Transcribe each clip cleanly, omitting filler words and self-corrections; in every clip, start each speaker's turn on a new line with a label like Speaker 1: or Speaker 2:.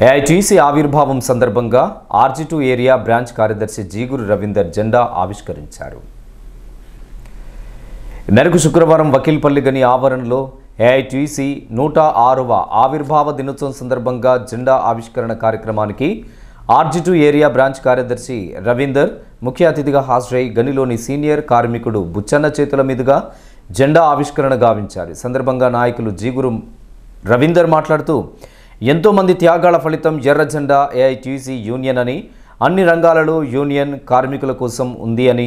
Speaker 1: AITC ఆవిర్భావం సందర్భంగా R G two area branch కార్యదర్శి జీగురు రవీందర్ జెండా ఆవిష్కరించారు. నెలకు శుక్రవారం వకీల్పల్లి గని ఆవరణలో ఏఐటీసీ 106వ ఆవిర్భావ దినోత్సవం సందర్భంగా జెండా ఆవిష్కరణ కార్యక్రమానికి ఆర్జీ2 ఏరియా బ్రాంచ్ కార్యదర్శి రవీందర్ ముఖ్య అతిథిగా హాజరై గనిలోని సీనియర్ కార్మికుడు బుచ్చన్న చేతుల మీదుగా జెండా ఆవిష్కరణ గావించారు. ఈ సందర్భంగా నాయకులు జీగురు రవీందర్ మాట్లాడుతూ ఎంతో మంది త్యాగాల ఫలితం ఎర్ర జెండా ఏఐటీసీ యూనియన్ అని, అన్ని రంగాలలో యూనియన్ కార్మికుల కోసం ఉంది అని,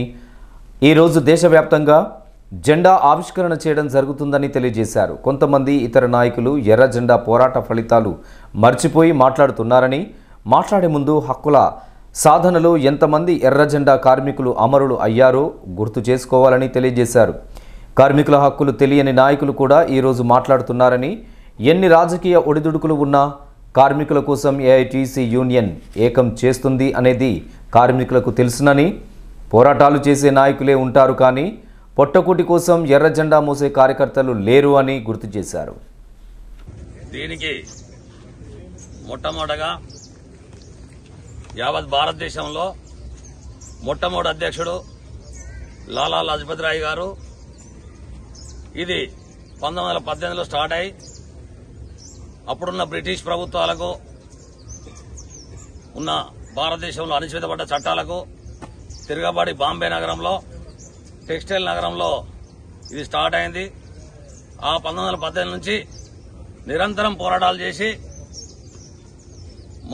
Speaker 1: ఈరోజు దేశవ్యాప్తంగా జెండా ఆవిష్కరణ చేయడం జరుగుతుందని తెలియజేశారు. కొంతమంది ఇతర నాయకులు ఎర్ర జెండా పోరాట ఫలితాలు మర్చిపోయి మాట్లాడుతున్నారని, మాట్లాడే ముందు హక్కుల సాధనలో ఎంతమంది ఎర్ర జెండా కార్మికులు అమరులు అయ్యారో గుర్తు చేసుకోవాలని తెలియజేశారు. కార్మికుల హక్కులు తెలియని నాయకులు కూడా ఈరోజు మాట్లాడుతున్నారని, ఎన్ని రాజకీయ ఒడిదుడుకులు ఉన్నా కార్మికుల కోసం ఏఐటీసీ యూనియన్ ఏకం చేస్తుంది అనేది కార్మికులకు తెలుసునని, పోరాటాలు చేసే నాయకులే ఉంటారు కానీ పొట్టకూటి కోసం ఎర్ర జెండా మోసే కార్యకర్తలు లేరు అని గుర్తు చేశారు.
Speaker 2: దీనికి మొట్టమొదటగా యావత్ భారతదేశంలో మొట్టమొదటి అధ్యక్షుడు లాలా లజపతి రాయ్ గారు. ఇది 1918లో స్టార్ట్ అయి అప్పుడున్న బ్రిటిష్ ప్రభుత్వాలకు, ఉన్న భారతదేశంలో అణచివేతబడ్డ చట్టాలకు తిరగబడి బాంబే నగరంలో, టెక్స్టైల్ నగరంలో ఇది స్టార్ట్ అయింది. ఆ 1918 నుంచి నిరంతరం పోరాటాలు చేసి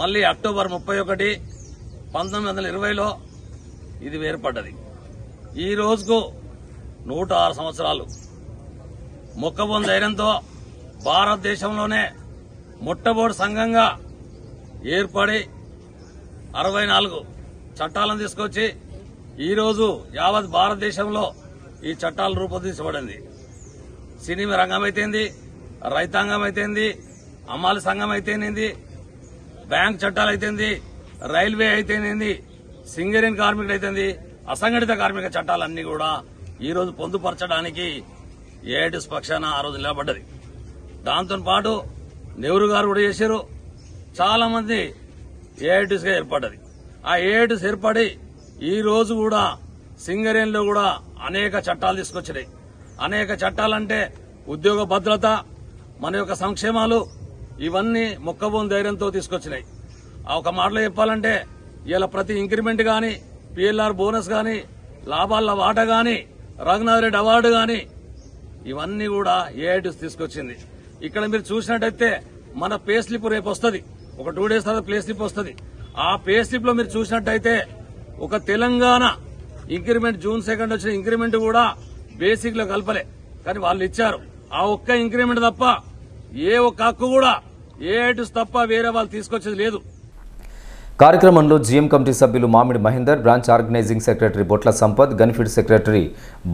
Speaker 2: మళ్లీ అక్టోబర్ 31, 1920లో ఇది ఏర్పడ్డది. ఈ రోజుకు 106 సంవత్సరాలు. మొక్కబోని ధైర్యంతో భారతదేశంలోనే మొట్టమొదటి సంఘంగా ఏర్పడి 64 చట్టాలను తీసుకొచ్చి ఈరోజు యావత్ భారతదేశంలో ఈ చట్టాలు రూపొందించబడింది. సినిమా రంగం అయితేంది, రైతాంగం అయితేంది, అమ్మాలి సంఘం అయితేనేంది, బ్యాంక్ చట్టాలు అయితేంది, రైల్వే అయితేనేంది, సింగరేణి కార్మికుడు అయితేంది, అసంఘటిత కార్మిక చట్టాలన్నీ కూడా ఈరోజు పొందుపరచడానికి ఏఐటీసీ పక్షాన ఆ రోజు నిలబడ్డది. దాంతో పాటు నెహ్రూ గారు కూడా చేశారు. చాలా మంది ఏఐటీసీగా ఏర్పడ్డది. ఆ ఏఐటీసీ ఏర్పడి ఈ రోజు కూడా సింగరేణిలో కూడా అనేక చట్టాలు తీసుకొచ్చినాయి. అనేక చట్టాలంటే ఉద్యోగ భద్రత, మన యొక్క సంక్షేమాలు, ఇవన్నీ మొక్కబోని ధైర్యంతో తీసుకొచ్చినాయి. ఒక మాటలో చెప్పాలంటే ఇలా ప్రతి ఇంక్రిమెంట్ గాని, పిఎల్ఆర్ బోనస్ గాని, లాభాల వాటా గాని, రఘునాథ్ రెడ్డి అవార్డు గాని, ఇవన్నీ కూడా ఏఐటీసీ తీసుకొచ్చింది. ఇక్కడ మీరు చూసినట్టయితే మన పే స్లిప్ రేపు వస్తుంది, ఒక 2 days తర్వాత పే స్లిప్ వస్తుంది. ఆ పే స్లిప్ లో మీరు చూసినట్టయితే ఒక తెలంగాణ ఇంక్రిమెంట్ జూన్ 2 వచ్చిన ఇంక్రిమెంట్ కూడా బేసిక్ లో కలపలే, కానీ వాళ్ళు ఇచ్చారు. ఆ ఒక్క ఇంక్రిమెంట్ తప్ప ఏ ఒక్క హక్కు కూడా ఏఐటీసీ తప్ప వేరే వాళ్ళు తీసుకొచ్చేది లేదు.
Speaker 1: కార్యక్రమంలో జీఎం కమిటీ సభ్యులు Mamidi Mahender, branch organizing secretary Botla Sampath, గన్ఫీడ్ సెక్రటరీ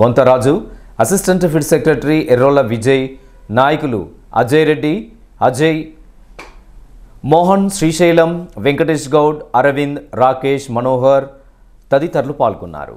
Speaker 1: బొంతరాజు, అసిస్టెంట్ ఫీడ్ సెక్రటరీ ఎర్రోల విజయ్, నాయకులు అజయ్ రెడ్డి, అజయ్, మోహన్, శ్రీశైలం, వెంకటేష్ గౌడ్, అరవింద్, రాకేష్, మనోహర్ తదితరులు పాల్గొన్నారు.